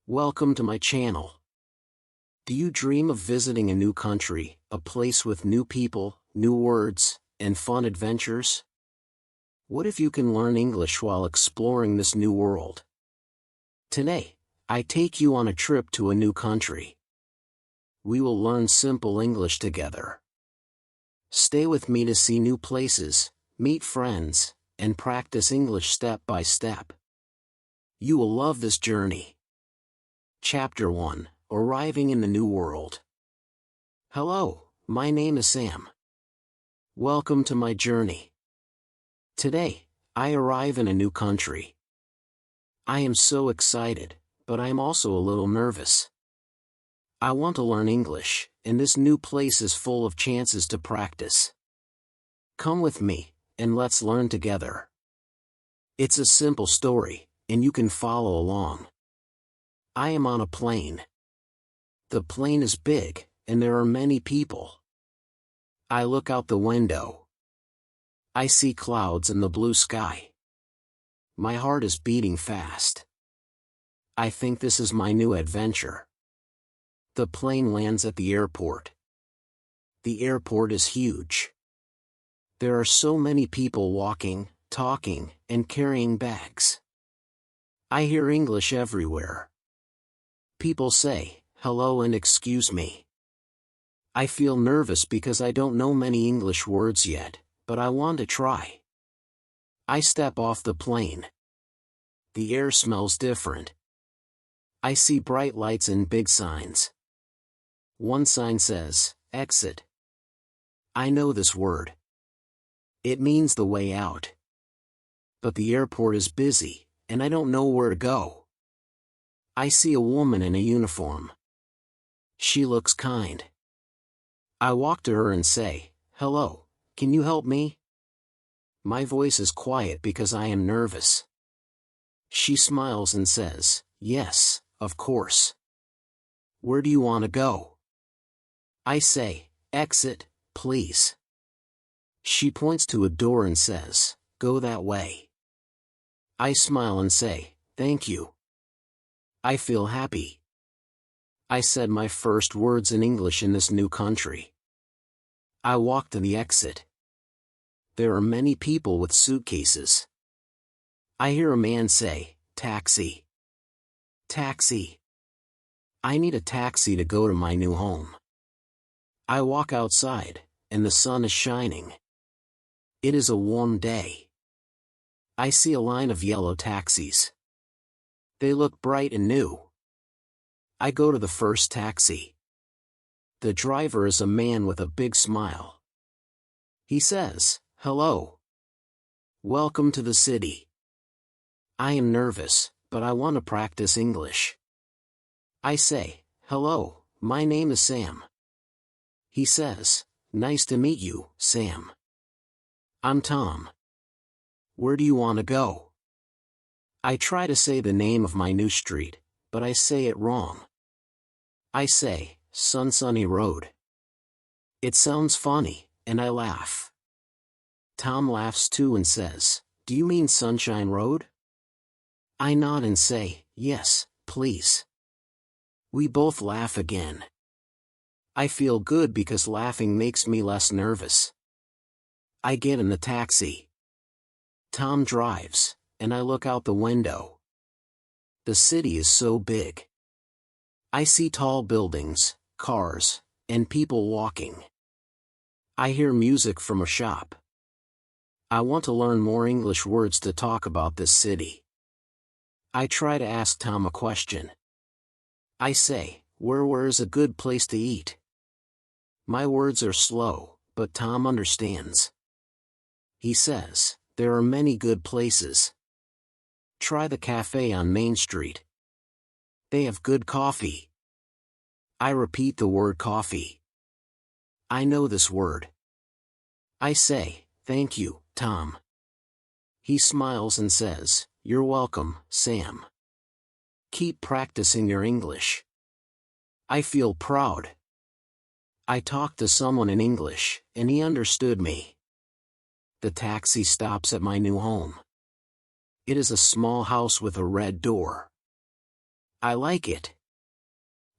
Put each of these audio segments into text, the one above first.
Welcome to my channel. Do you dream of visiting a new country, a place with new people, new words, and fun adventures? What if you can learn English while exploring this new world? Today, I take you on a trip to a new country. We will learn simple English together. Stay with me to see new places, meet friends, and practice English step by step. You will love this journey. Chapter 1, Arriving in the New World. Hello, my name is Sam. Welcome to my journey. Today, I arrive in a new country. I am so excited, but I am also a little nervous. I want to learn English, and this new place is full of chances to practice. Come with me, and let's learn together. It's a simple story, and you can follow along. I am on a plane. The plane is big, and there are many people. I look out the window. I see clouds and the blue sky. My heart is beating fast. I think this is my new adventure. The plane lands at the airport. The airport is huge. There are so many people walking, talking, and carrying bags. I hear English everywhere. People say, hello and excuse me. I feel nervous because I don't know many English words yet, but I want to try. I step off the plane. The air smells different. I see bright lights and big signs. One sign says, exit. I know this word. It means the way out. But the airport is busy, and I don't know where to go. I see a woman in a uniform. She looks kind. I walk to her and say, hello, can you help me? My voice is quiet because I am nervous. She smiles and says, yes, of course. Where do you want to go? I say, exit, please. She points to a door and says, go that way. I smile and say, thank you. I feel happy. I said my first words in English in this new country. I walk to the exit. There are many people with suitcases. I hear a man say, taxi. Taxi. I need a taxi to go to my new home. I walk outside, and the sun is shining. It is a warm day. I see a line of yellow taxis. They look bright and new. I go to the first taxi. The driver is a man with a big smile. He says, hello. Welcome to the city. I am nervous, but I want to practice English. I say, hello, my name is Sam. He says, nice to meet you, Sam. I'm Tom. Where do you want to go? I try to say the name of my new street, but I say it wrong. I say, Sunny Road. It sounds funny, and I laugh. Tom laughs too and says, do you mean Sunshine Road? I nod and say, yes, please. We both laugh again. I feel good because laughing makes me less nervous. I get in the taxi. Tom drives, and I look out the window. The city is so big. I see tall buildings, cars, and people walking. I hear music from a shop. I want to learn more English words to talk about this city. I try to ask Tom a question. I say, where is a good place to eat? My words are slow, but Tom understands. He says, there are many good places. Try the cafe on Main Street. They have good coffee. I repeat the word coffee. I know this word. I say, thank you, Tom. He smiles and says, you're welcome, Sam. Keep practicing your English. I feel proud. I talked to someone in English, and he understood me. The taxi stops at my new home. It is a small house with a red door. I like it.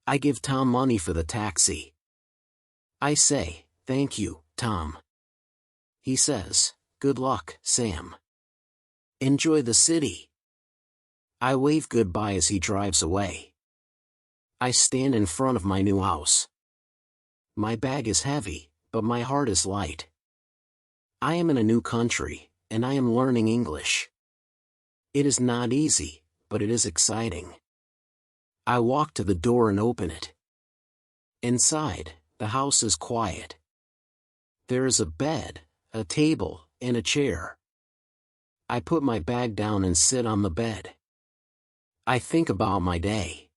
I give Tom money for the taxi. I say, thank you, Tom. He says, good luck, Sam. Enjoy the city. I wave goodbye as he drives away. I stand in front of my new house. My bag is heavy, but my heart is light. I am in a new country, and I am learning English. It is not easy, but it is exciting. I walk to the door and open it. Inside, the house is quiet. There is a bed, a table, and a chair. I put my bag down and sit on the bed. I think about my day.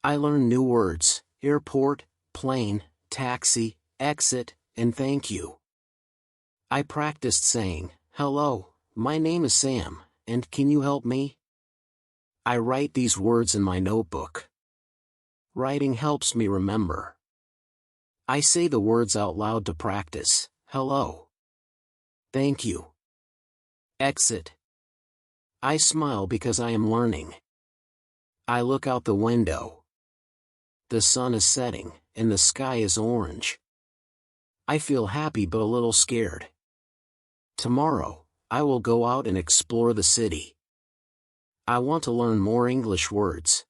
I learn new words: airport, plane, taxi, exit, and thank you. I practiced saying, hello, my name is Sam, and can you help me? I write these words in my notebook. Writing helps me remember. I say the words out loud to practice: hello. Thank you. Exit. I smile because I am learning. I look out the window. The sun is setting, and the sky is orange. I feel happy but a little scared. Tomorrow, I will go out and explore the city. I want to learn more English words.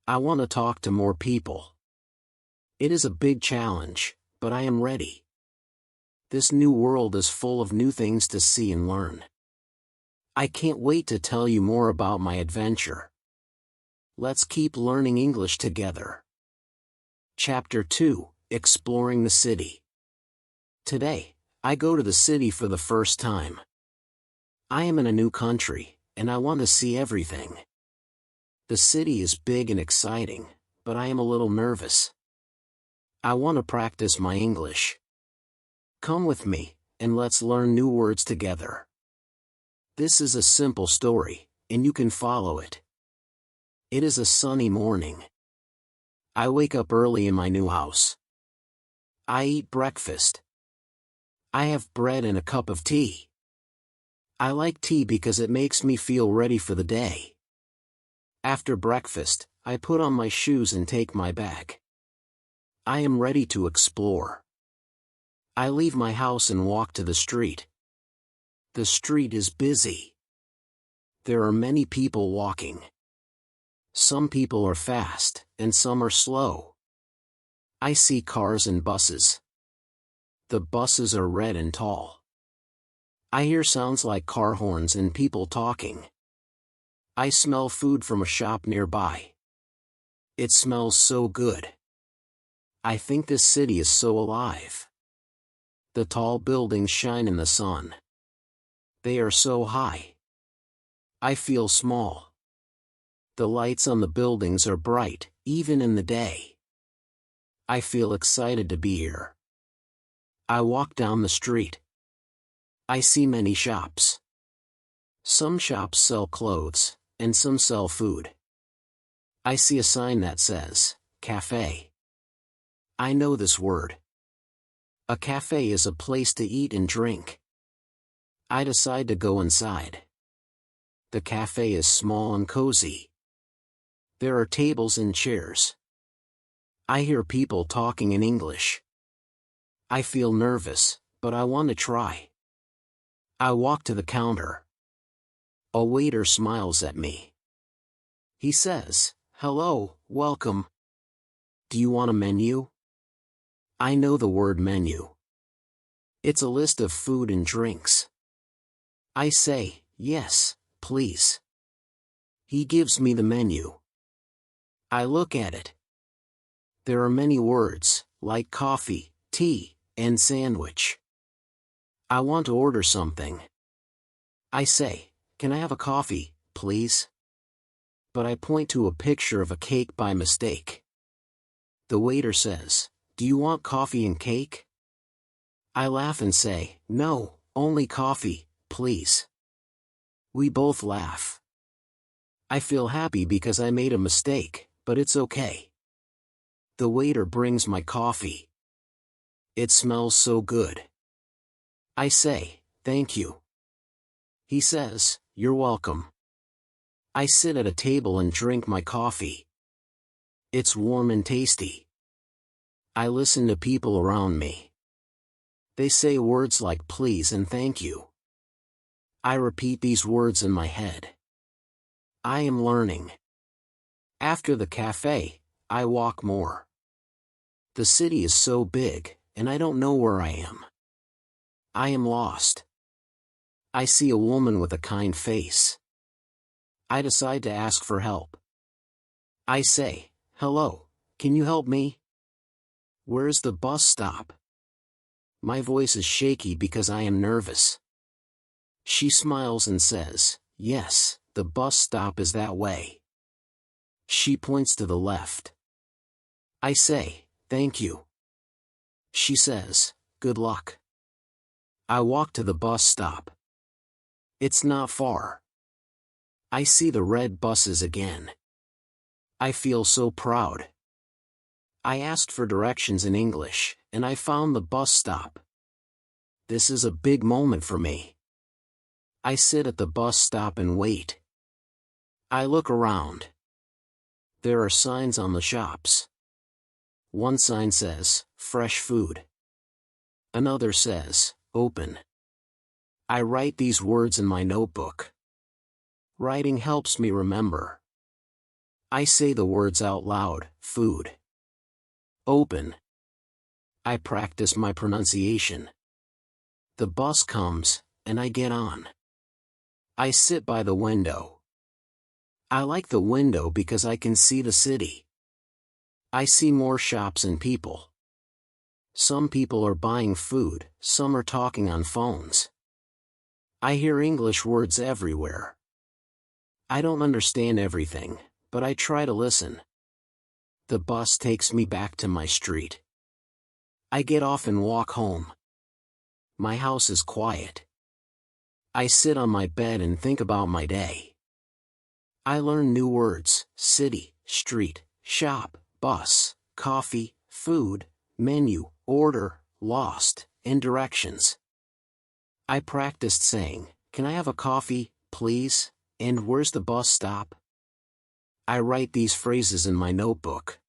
I want to talk to more people. It is a big challenge, but I am ready. This new world is full of new things to see and learn. I can't wait to tell you more about my adventure. Let's keep learning English together. Chapter 2: Exploring the City. Today, I go to the city for the first time. I am in a new country, and I want to see everything. The city is big and exciting, but I am a little nervous. I want to practice my English. Come with me, and let's learn new words together. This is a simple story, and you can follow it. It is a sunny morning. I wake up early in my new house. I eat breakfast. I have bread and a cup of tea. I like tea because it makes me feel ready for the day. After breakfast, I put on my shoes and take my bag. I am ready to explore. I leave my house and walk to the street. The street is busy. There are many people walking. Some people are fast, and some are slow. I see cars and buses. The buses are red and tall. I hear sounds like car horns and people talking. I smell food from a shop nearby. It smells so good. I think this city is so alive. The tall buildings shine in the sun. They are so high. I feel small. The lights on the buildings are bright, even in the day. I feel excited to be here. I walk down the street. I see many shops. Some shops sell clothes, and some sell food. I see a sign that says, cafe. I know this word. A cafe is a place to eat and drink. I decide to go inside. The cafe is small and cozy. There are tables and chairs. I hear people talking in English. I feel nervous, but I want to try. I walk to the counter. A waiter smiles at me. He says, hello, welcome. Do you want a menu? I know the word menu. It's a list of food and drinks. I say, yes, please. He gives me the menu. I look at it. There are many words, like coffee, tea, and sandwich. I want to order something. I say, can I have a coffee, please? But I point to a picture of a cake by mistake. The waiter says, do you want coffee and cake? I laugh and say, no, only coffee, please. We both laugh. I feel happy because I made a mistake, but it's okay. The waiter brings my coffee. It smells so good. I say, thank you. He says, you're welcome. I sit at a table and drink my coffee. It's warm and tasty. I listen to people around me. They say words like please and thank you. I repeat these words in my head. I am learning. After the cafe, I walk more. The city is so big, and I don't know where I am. I am lost. I see a woman with a kind face. I decide to ask for help. I say, "Hello, can you help me? Where's the bus stop?" My voice is shaky because I am nervous. She smiles and says, "Yes, the bus stop is that way." She points to the left. I say, "Thank you." She says, "Good luck." I walk to the bus stop. It's not far. I see the red buses again. I feel so proud. I asked for directions in English, and I found the bus stop. This is a big moment for me. I sit at the bus stop and wait. I look around. There are signs on the shops. One sign says, "Fresh food." Another says, "Open." I write these words in my notebook. Writing helps me remember. I say the words out loud: food. Open. I practice my pronunciation. The bus comes, and I get on. I sit by the window. I like the window because I can see the city. I see more shops and people. Some people are buying food, some are talking on phones. I hear English words everywhere. I don't understand everything, but I try to listen. The bus takes me back to my street. I get off and walk home. My house is quiet. I sit on my bed and think about my day. I learn new words: city, street, shop, bus, coffee, food, menu, order, lost, and directions. I practiced saying, "Can I have a coffee, please?" and "Where's the bus stop?" I write these phrases in my notebook.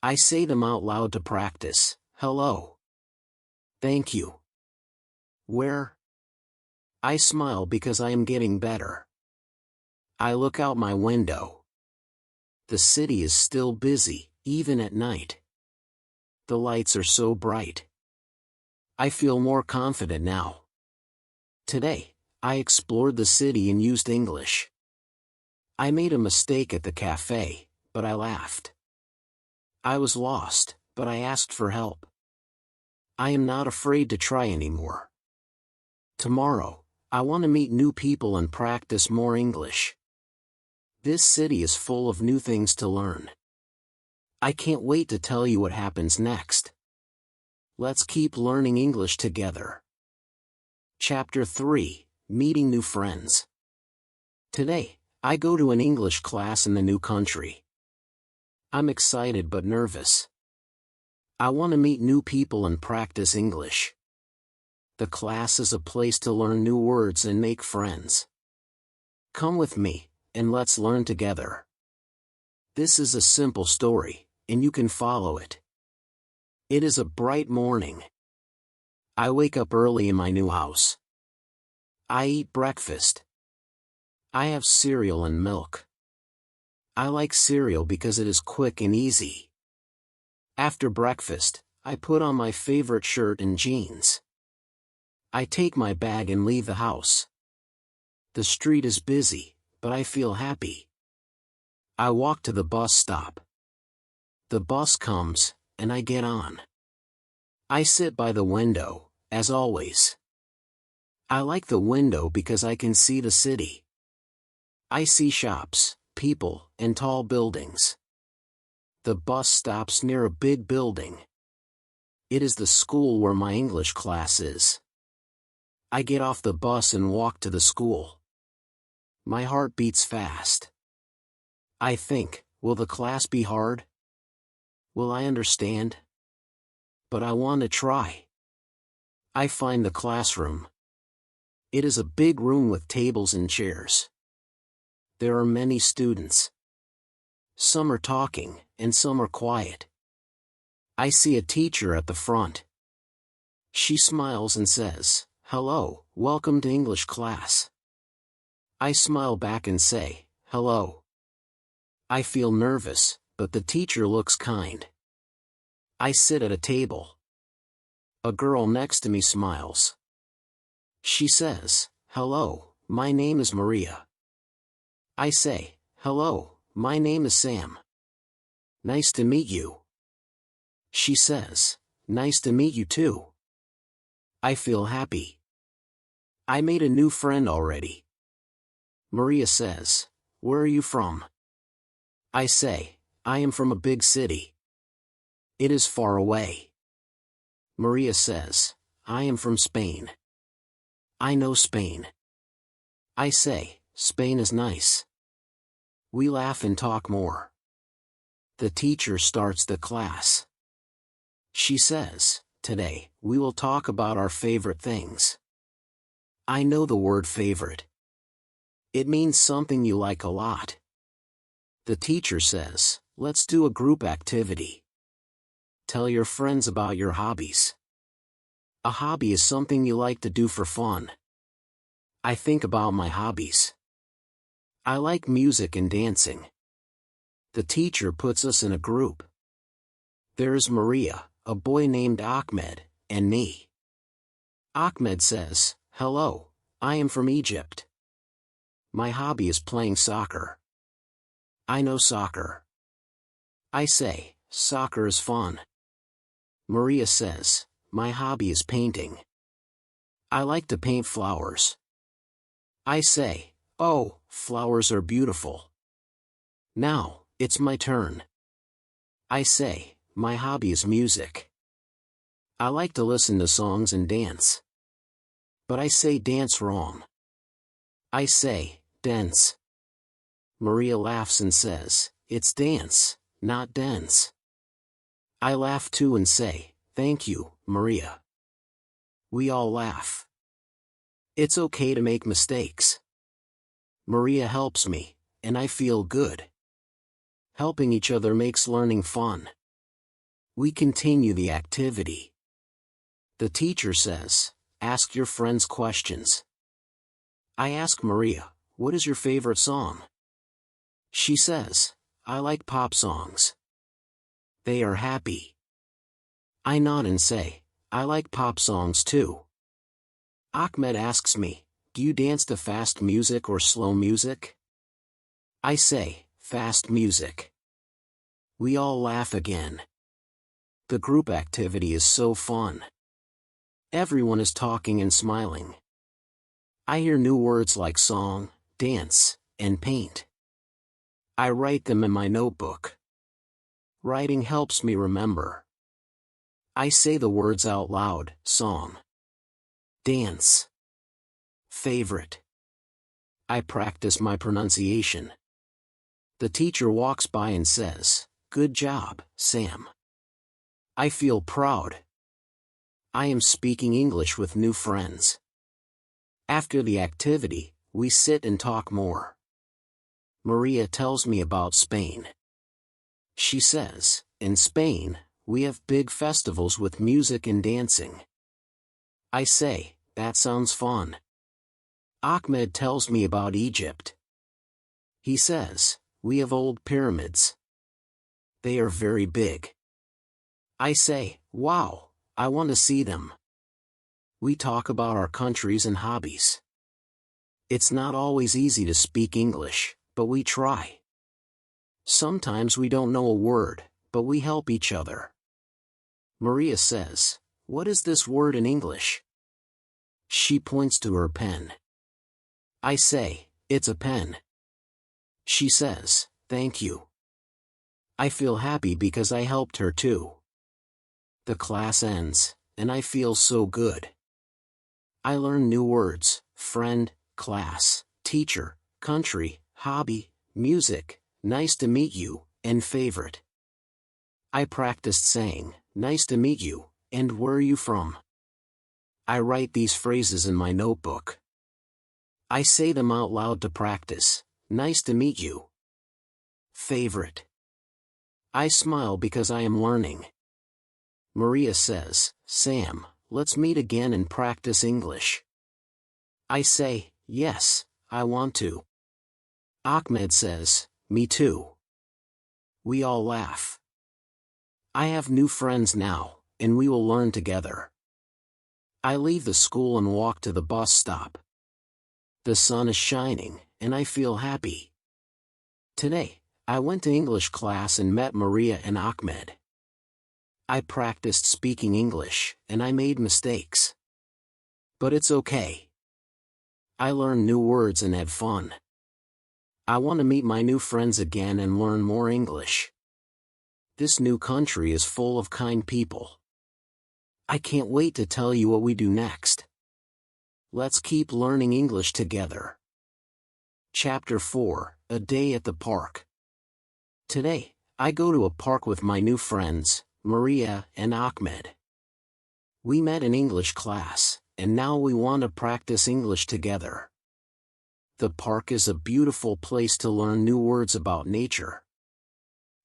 I say them out loud to practice. Hello. Thank you. Where? I smile because I am getting better. I look out my window. The city is still busy, even at night. The lights are so bright. I feel more confident now. Today, I explored the city and used English. I made a mistake at the cafe, but I laughed. I was lost, but I asked for help. I am not afraid to try anymore. Tomorrow, I want to meet new people and practice more English. This city is full of new things to learn. I can't wait to tell you what happens next. Let's keep learning English together. Chapter 3: Meeting New Friends. Today, I go to an English class in the new country. I'm excited but nervous. I want to meet new people and practice English. The class is a place to learn new words and make friends. Come with me, and let's learn together. This is a simple story, and you can follow it. It is a bright morning. I wake up early in my new house. I eat breakfast. I have cereal and milk. I like cereal because it is quick and easy. After breakfast, I put on my favorite shirt and jeans. I take my bag and leave the house. The street is busy, but I feel happy. I walk to the bus stop. The bus comes, and I get on. I sit by the window, as always. I like the window because I can see the city. I see shops, people, and tall buildings. The bus stops near a big building. It is the school where my English class is. I get off the bus and walk to the school. My heart beats fast. I think, will the class be hard? Will I understand? But I want to try. I find the classroom. It is a big room with tables and chairs. there are many students. Some are talking, and some are quiet. I see a teacher at the front. She smiles and says, "Hello, welcome to English class." I smile back and say, "Hello." I feel nervous, but the teacher looks kind. I sit at a table. A girl next to me smiles. She says, "Hello, my name is Maria." I say, "Hello, my name is Sam." "Nice to meet you." She says, "Nice to meet you too." I feel happy. I made a new friend already. Maria says, "Where are you from?" I say, "I am from a big city." "It is far away." Maria says, "I am from Spain." "I know Spain." I say, "Spain is nice." We laugh and talk more. The teacher starts the class. She says, "Today, we will talk about our favorite things." I know the word favorite. It means something you like a lot. The teacher says, "Let's do a group activity. Tell your friends about your hobbies." A hobby is something you like to do for fun. I think about my hobbies. I like music and dancing. The teacher puts us in a group. There is Maria, a boy named Ahmed, and me. Ahmed says, "Hello, I am from Egypt. My hobby is playing soccer." I know soccer. I say, "Soccer is fun." Maria says, "My hobby is painting. I like to paint flowers." I say, "Oh, flowers are beautiful." Now, it's my turn. I say, "My hobby is music. I like to listen to songs and dance." But I say dance wrong. I say, dance. Maria laughs and says, "It's dance, not dance." I laugh too and say, "Thank you, Maria." We all laugh. It's okay to make mistakes. Maria helps me, and I feel good. Helping each other makes learning fun. We continue the activity. The teacher says, "Ask your friends questions." I ask Maria, "What is your favorite song?" She says, "I like pop songs. They are happy." I nod and say, "I like pop songs too." Ahmed asks me, "Do you dance to fast music or slow music?" I say, "Fast music." We all laugh again. The group activity is so fun. Everyone is talking and smiling. I hear new words like song, dance, and paint. I write them in my notebook. Writing helps me remember. I say the words out loud: song, dance, favorite. I practice my pronunciation. The teacher walks by and says, "Good job, Sam." I feel proud. I am speaking English with new friends. After the activity, we sit and talk more. Maria tells me about Spain. She says, "In Spain, we have big festivals with music and dancing." I say, "That sounds fun." Ahmed tells me about Egypt. He says, "We have old pyramids. They are very big." I say, "Wow, I want to see them." We talk about our countries and hobbies. It's not always easy to speak English, but we try. Sometimes we don't know a word, but we help each other. Maria says, "What is this word in English?" She points to her pen. I say, "It's a pen." She says, "Thank you." I feel happy because I helped her too. The class ends, and I feel so good. I learn new words: friend, class, teacher, country, hobby, music, nice to meet you, and favorite. I practiced saying, "Nice to meet you," and "Where are you from?" I write these phrases in my notebook. I say them out loud to practice. Nice to meet you. Favorite. I smile because I am learning. Maria says, Sam, let's meet again and practice English. I say, yes, I want to. Ahmed says, me too. We all laugh. I have new friends now, and we will learn together. I leave the school and walk to the bus stop. The sun is shining, and I feel happy. Today, I went to English class and met Maria and Ahmed. I practiced speaking English, and I made mistakes. But it's okay. I learned new words and had fun. I want to meet my new friends again and learn more English. This new country is full of kind people. I can't wait to tell you what we do next. Let's keep learning English together. Chapter 4, A Day at the Park. Today, I go to a park with my new friends, Maria and Ahmed. We met in English class, and now we want to practice English together. The park is a beautiful place to learn new words about nature.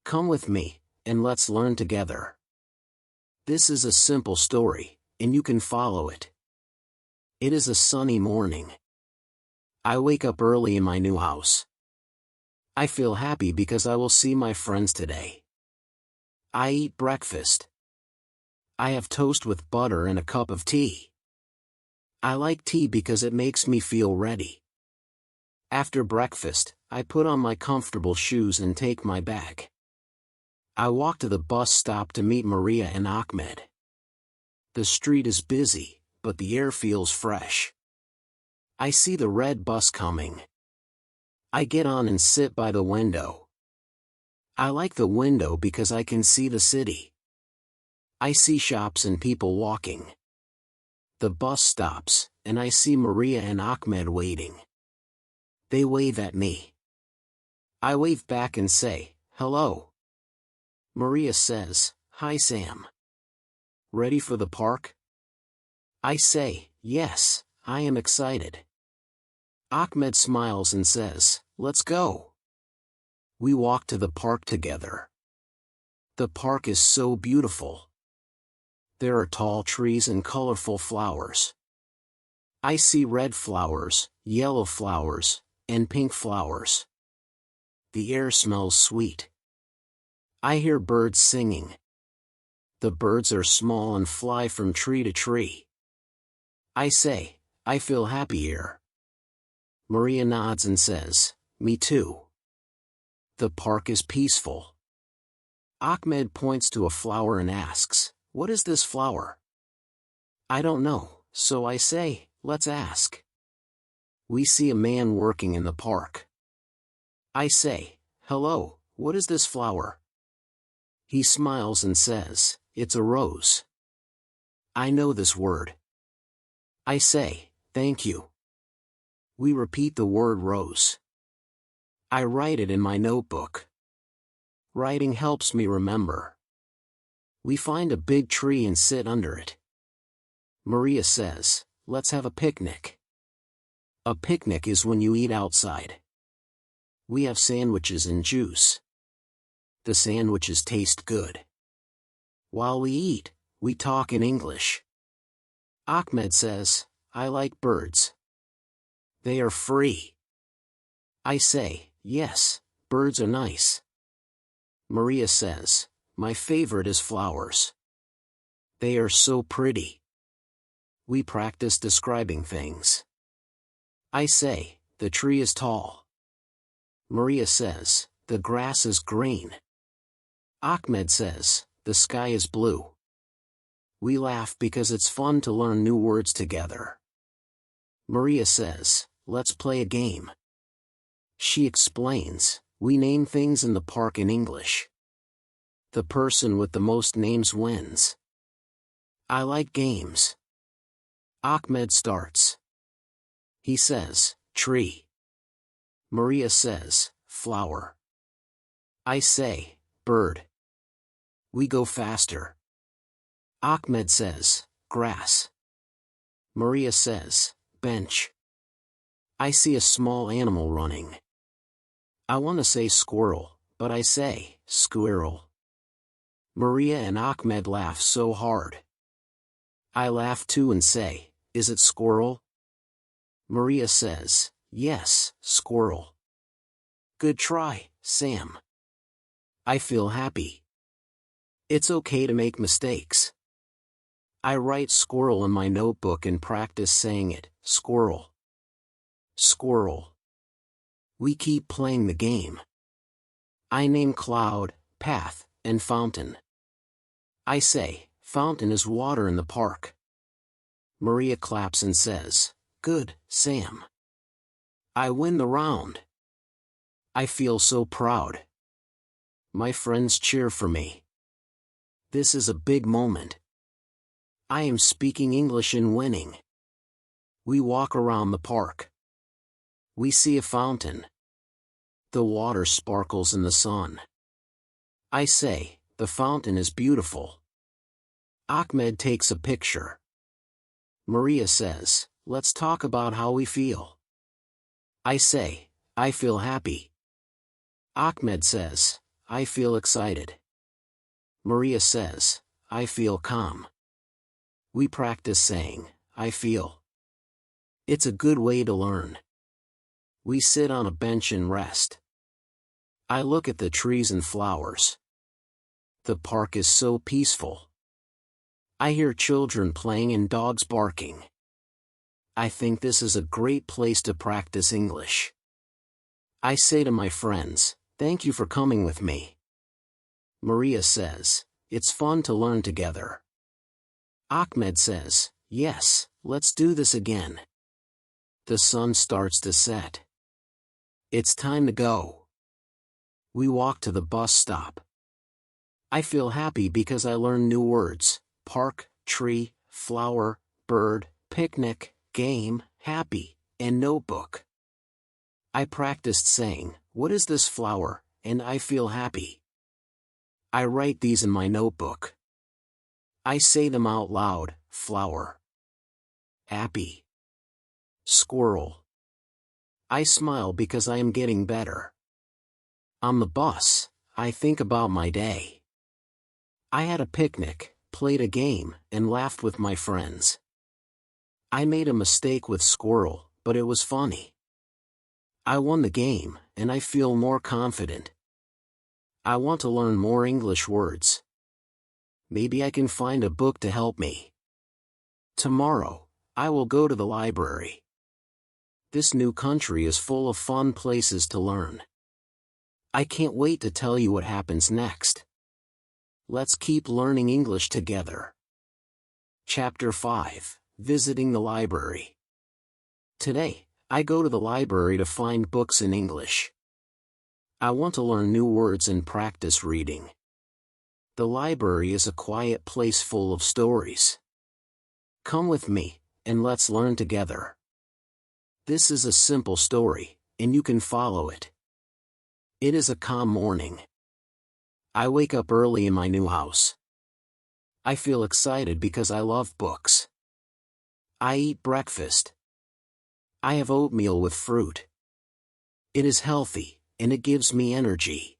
Come with me, and let's learn together. This is a simple story, and you can follow it. It is a sunny morning. I wake up early in my new house. I feel happy because I will see my friends today. I eat breakfast. I have toast with butter and a cup of tea. I like tea because it makes me feel ready. After breakfast, I put on my comfortable shoes and take my bag. I walk to the bus stop to meet Maria and Ahmed. The street is busy, but the air feels fresh. I see the red bus coming. I get on and sit by the window. I like the window because I can see the city. I see shops and people walking. The bus stops, and I see Maria and Ahmed waiting. They wave at me. I wave back and say, hello. Maria says, hi Sam. Ready for the park? I say, yes, I am excited. Ahmed smiles and says, let's go. We walk to the park together. The park is so beautiful. There are tall trees and colorful flowers. I see red flowers, yellow flowers, and pink flowers. The air smells sweet. I hear birds singing. The birds are small and fly from tree to tree. I say, I feel happy here. Maria nods and says, me too. The park is peaceful. Ahmed points to a flower and asks, what is this flower? I don't know, so I say, let's ask. We see a man working in the park. I say, hello, what is this flower? He smiles and says, it's a rose. I know this word. I say, thank you. We repeat the word rose. I write it in my notebook. Writing helps me remember. We find a big tree and sit under it. Maria says, let's have a picnic. A picnic is when you eat outside. We have sandwiches and juice. The sandwiches taste good. While we eat, we talk in English. Ahmed says, I like birds. They are free. I say, yes, birds are nice. Maria says, my favorite is flowers. They are so pretty. We practice describing things. I say, the tree is tall. Maria says, the grass is green. Ahmed says, the sky is blue. We laugh because it's fun to learn new words together. Maria says, let's play a game. She explains, we name things in the park in English. The person with the most names wins. I like games. Ahmed starts. He says, tree. Maria says, flower. I say, bird. We go faster. Ahmed says, grass. Maria says, bench. I see a small animal running. I want to say squirrel, but I say squirrel. Maria and Ahmed laugh so hard. I laugh too and say, is it squirrel? Maria says, yes, squirrel. Good try, Sam. I feel happy. It's okay to make mistakes. I write squirrel in my notebook and practice saying it, squirrel. Squirrel. We keep playing the game. I name cloud, path, and fountain. I say, fountain is water in the park. Maria claps and says, good, Sam. I win the round. I feel so proud. My friends cheer for me. This is a big moment. I am speaking English and winning. We walk around the park. We see a fountain. The water sparkles in the sun. I say, the fountain is beautiful. Ahmed takes a picture. Maria says, let's talk about how we feel. I say, I feel happy. Ahmed says, I feel excited. Maria says, I feel calm. We practice saying, I feel. It's a good way to learn. We sit on a bench and rest. I look at the trees and flowers. The park is so peaceful. I hear children playing and dogs barking. I think this is a great place to practice English. I say to my friends, thank you for coming with me. Maria says, it's fun to learn together. Ahmed says, yes, let's do this again. The sun starts to set. It's time to go. We walk to the bus stop. I feel happy because I learn new words: park, tree, flower, bird, picnic, game, happy, and notebook. I practiced saying, what is this flower, and I feel happy. I write these in my notebook. I say them out loud: flower, happy, squirrel. I smile because I am getting better. On the bus, I think about my day. I had a picnic, played a game, and laughed with my friends. I made a mistake with squirrel, but it was funny. I won the game, and I feel more confident. I want to learn more English words. Maybe I can find a book to help me. Tomorrow, I will go to the library. This new country is full of fun places to learn. I can't wait to tell you what happens next. Let's keep learning English together. Chapter 5: Visiting the Library. Today, I go to the library to find books in English. I want to learn new words and practice reading. The library is a quiet place full of stories. Come with me, and let's learn together. This is a simple story, and you can follow it. It is a calm morning. I wake up early in my new house. I feel excited because I love books. I eat breakfast. I have oatmeal with fruit. It is healthy, and it gives me energy.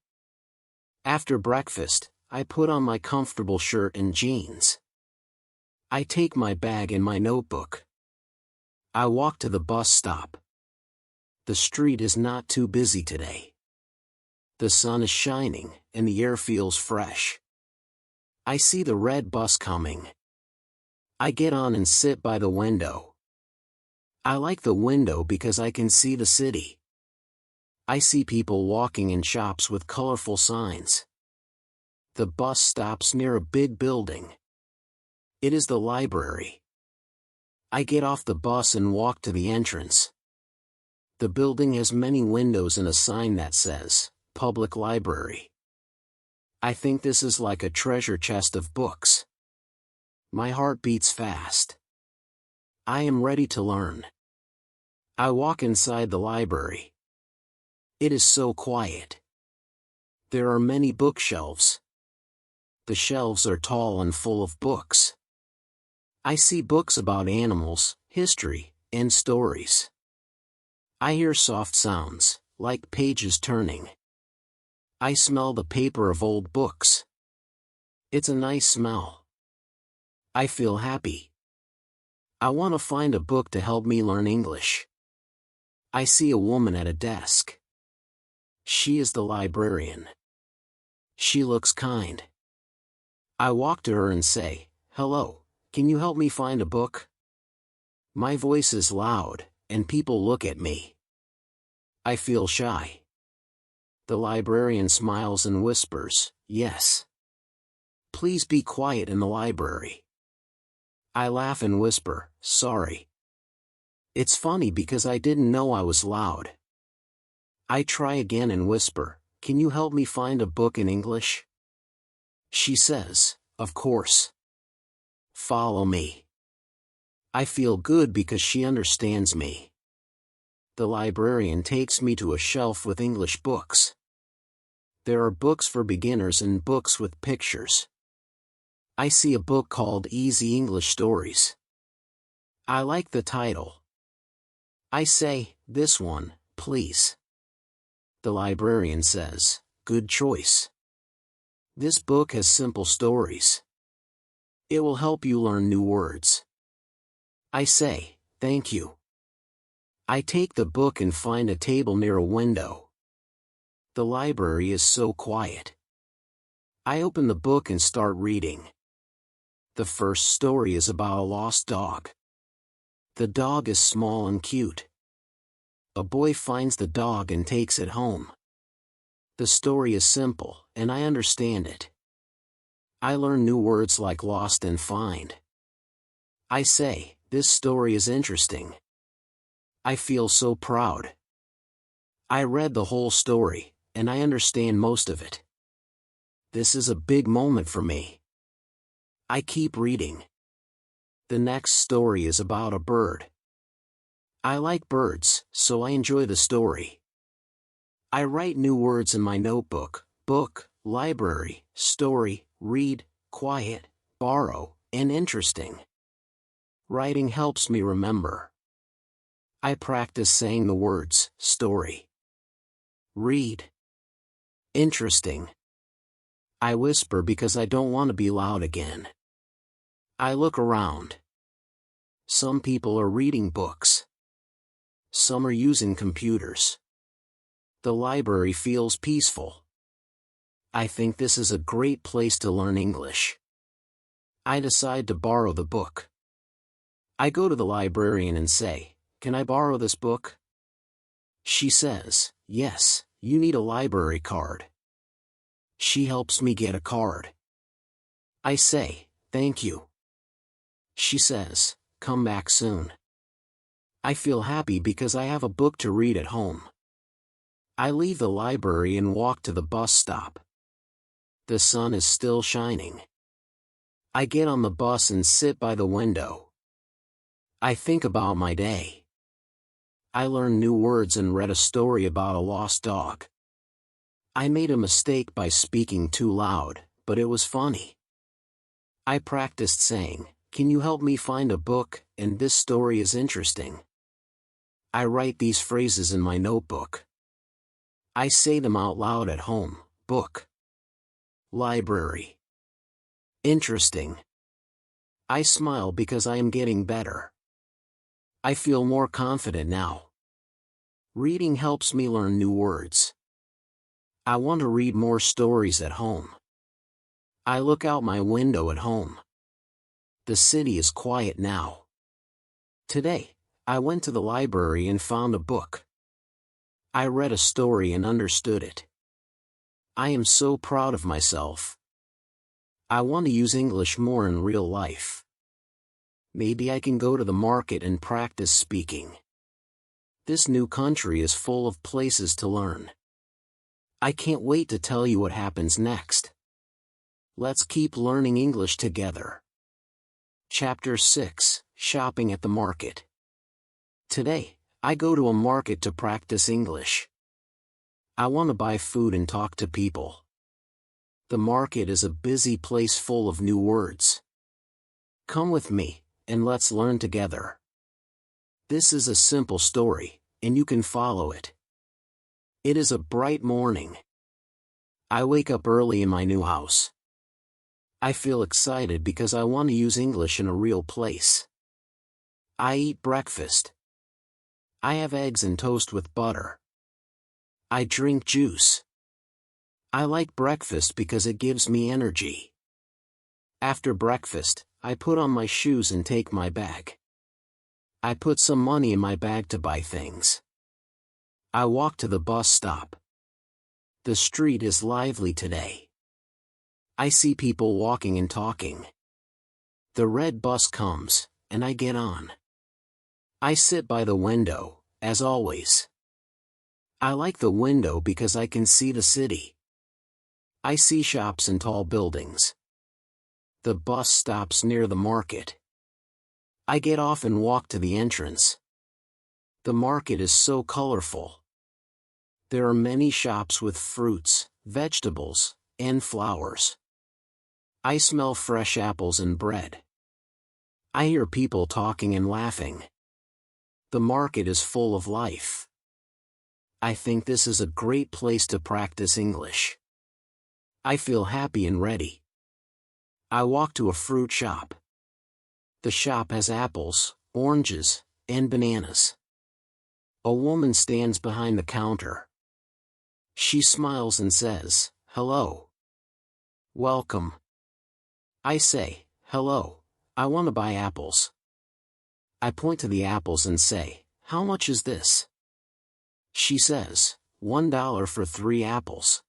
After breakfast, I put on my comfortable shirt and jeans. I take my bag and my notebook. I walk to the bus stop. The street is not too busy today. The sun is shining, and the air feels fresh. I see the red bus coming. I get on and sit by the window. I like the window because I can see the city. I see people walking in shops with colorful signs. The bus stops near a big building. It is the library. I get off the bus and walk to the entrance. The building has many windows and a sign that says, Public Library. I think this is like a treasure chest of books. My heart beats fast. I am ready to learn. I walk inside the library. It is so quiet. There are many bookshelves. The shelves are tall and full of books. I see books about animals, history, and stories. I hear soft sounds, like pages turning. I smell the paper of old books. It's a nice smell. I feel happy. I want to find a book to help me learn English. I see a woman at a desk. She is the librarian. She looks kind. I walk to her and say, "Hello, can you help me find a book?" My voice is loud, and people look at me. I feel shy. The librarian smiles and whispers, "Yes. Please be quiet in the library." I laugh and whisper, "Sorry." It's funny because I didn't know I was loud. I try again and whisper, "Can you help me find a book in English?" She says, "Of course. Follow me." I feel good because she understands me. The librarian takes me to a shelf with English books. There are books for beginners and books with pictures. I see a book called Easy English Stories. I like the title. I say, "This one, please." The librarian says, "Good choice. This book has simple stories. It will help you learn new words." I say, "Thank you." I take the book and find a table near a window. The library is so quiet. I open the book and start reading. The first story is about a lost dog. The dog is small and cute. A boy finds the dog and takes it home. The story is simple, and I understand it. I learn new words like lost and find. I say, "This story is interesting." I feel so proud. I read the whole story, and I understand most of it. This is a big moment for me. I keep reading. The next story is about a bird. I like birds, so I enjoy the story. I write new words in my notebook: book, library, story, read, quiet, borrow, and interesting. Writing helps me remember. I practice saying the words: story, read, interesting. I whisper because I don't want to be loud again. I look around. Some people are reading books. Some are using computers. The library feels peaceful. I think this is a great place to learn English. I decide to borrow the book. I go to the librarian and say, "Can I borrow this book?" She says, "Yes, you need a library card." She helps me get a card. I say, "Thank you." She says, "Come back soon." I feel happy because I have a book to read at home. I leave the library and walk to the bus stop. The sun is still shining. I get on the bus and sit by the window. I think about my day. I learned new words and read a story about a lost dog. I made a mistake by speaking too loud, but it was funny. I practiced saying, "Can you help me find a book, and this story is interesting." I write these phrases in my notebook. I say them out loud at home: book, library, interesting. I smile because I am getting better. I feel more confident now. Reading helps me learn new words. I want to read more stories at home. I look out my window at home. The city is quiet now. Today, I went to the library and found a book. I read a story and understood it. I am so proud of myself. I want to use English more in real life. Maybe I can go to the market and practice speaking. This new country is full of places to learn. I can't wait to tell you what happens next. Let's keep learning English together. Chapter 6: Shopping at the Market. Today, I go to a market to practice English. I want to buy food and talk to people. The market is a busy place full of new words. Come with me, and let's learn together. This is a simple story, and you can follow it. It is a bright morning. I wake up early in my new house. I feel excited because I want to use English in a real place. I eat breakfast. I have eggs and toast with butter. I drink juice. I like breakfast because it gives me energy. After breakfast, I put on my shoes and take my bag. I put some money in my bag to buy things. I walk to the bus stop. The street is lively today. I see people walking and talking. The red bus comes, and I get on. I sit by the window, as always. I like the window because I can see the city. I see shops and tall buildings. The bus stops near the market. I get off and walk to the entrance. The market is so colorful. There are many shops with fruits, vegetables, and flowers. I smell fresh apples and bread. I hear people talking and laughing. The market is full of life. I think this is a great place to practice English. I feel happy and ready. I walk to a fruit shop. The shop has apples, oranges, and bananas. A woman stands behind the counter. She smiles and says, "Hello. Welcome." I say, "Hello, I want to buy apples." I point to the apples and say, "How much is this?" She says, $1 for 3 apples.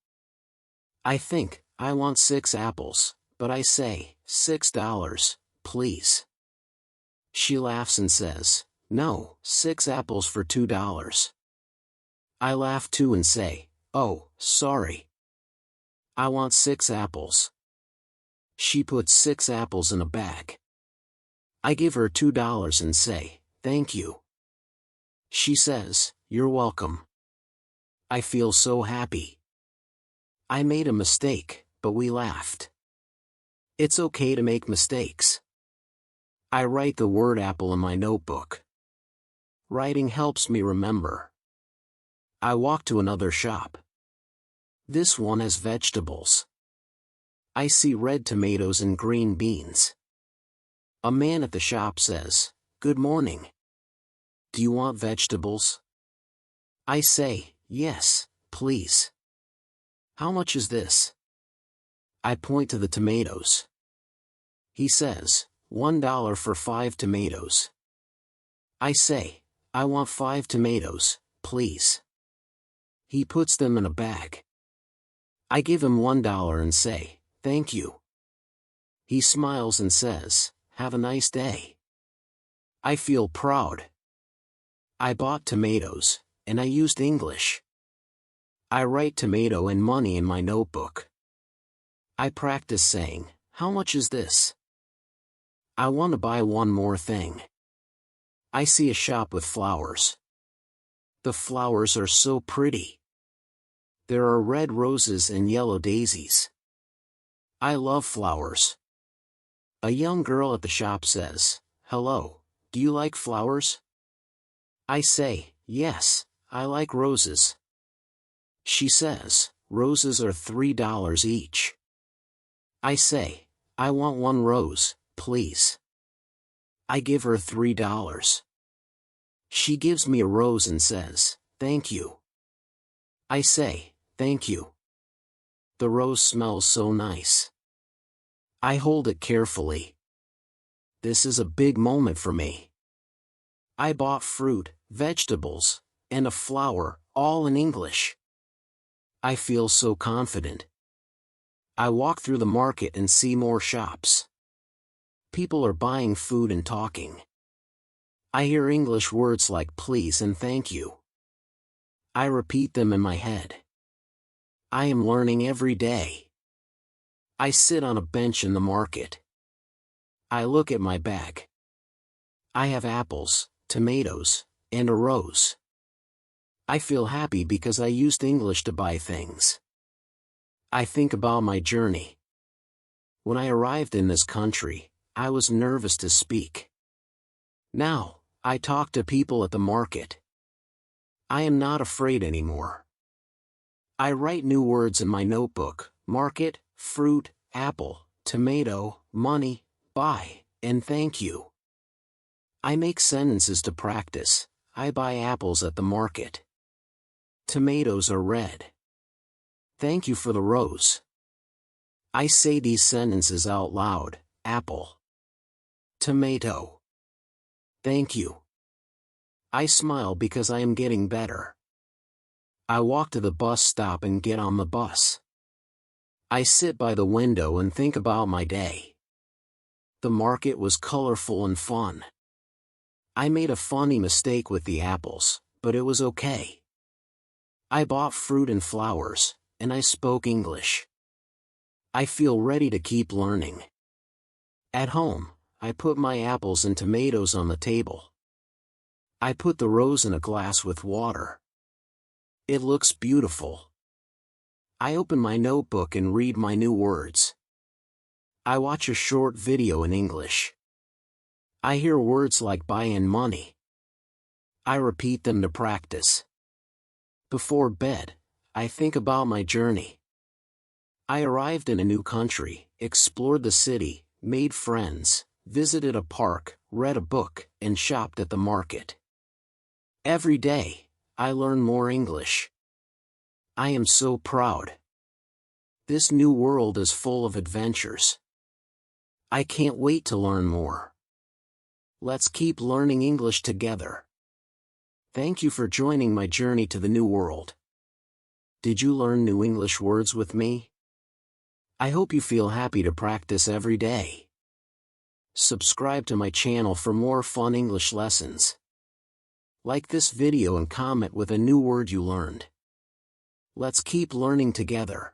I think, I want 6 apples, but I say, $6, please. She laughs and says, "No, 6 apples for $2. I laugh too and say, "Oh, sorry. I want 6 apples." She puts 6 apples in a bag. I give her $2 and say, "Thank you." She says, "You're welcome." I feel so happy. I made a mistake, but we laughed. It's okay to make mistakes. I write the word apple in my notebook. Writing helps me remember. I walk to another shop. This one has vegetables. I see red tomatoes and green beans. A man at the shop says, "Good morning. Do you want vegetables?" I say, "Yes, please." "How much is this?" I point to the tomatoes. He says, $1 for 5 tomatoes. I say, "I want 5 tomatoes, please." He puts them in a bag. I give him $1 and say, "Thank you." He smiles and says, "Have a nice day." I feel proud. I bought tomatoes, and I used English. I write tomato and money in my notebook. I practice saying, "How much is this?" I want to buy one more thing. I see a shop with flowers. The flowers are so pretty. There are red roses and yellow daisies. I love flowers. A young girl at the shop says, "Hello, do you like flowers?" I say, "Yes, I like roses." She says, "Roses are $3 each." I say, "I want 1 rose, please." I give her $3. She gives me a rose and says, "Thank you." I say, "Thank you." The rose smells so nice. I hold it carefully. This is a big moment for me. I bought fruit, vegetables, and a flower, all in English. I feel so confident. I walk through the market and see more shops. People are buying food and talking. I hear English words like please and thank you. I repeat them in my head. I am learning every day. I sit on a bench in the market. I look at my bag. I have apples, tomatoes, and a rose. I feel happy because I used English to buy things. I think about my journey. When I arrived in this country, I was nervous to speak. Now, I talk to people at the market. I am not afraid anymore. I write new words in my notebook: market, fruit, apple, tomato, money, buy, and thank you. I make sentences to practice. I buy apples at the market. Tomatoes are red. Thank you for the rose. I say these sentences out loud: apple, tomato. Thank you. I smile because I am getting better. I walk to the bus stop and get on the bus. I sit by the window and think about my day. The market was colorful and fun. I made a funny mistake with the apples, but it was okay. I bought fruit and flowers, and I spoke English. I feel ready to keep learning. At home, I put my apples and tomatoes on the table. I put the rose in a glass with water. It looks beautiful. I open my notebook and read my new words. I watch a short video in English. I hear words like buy and money. I repeat them to practice. Before bed, I think about my journey. I arrived in a new country, explored the city, made friends, visited a park, read a book, and shopped at the market. Every day, I learn more English. I am so proud. This new world is full of adventures. I can't wait to learn more. Let's keep learning English together. Thank you for joining my journey to the new world. Did you learn new English words with me? I hope you feel happy to practice every day. Subscribe to my channel for more fun English lessons. Like this video and comment with a new word you learned. Let's keep learning together.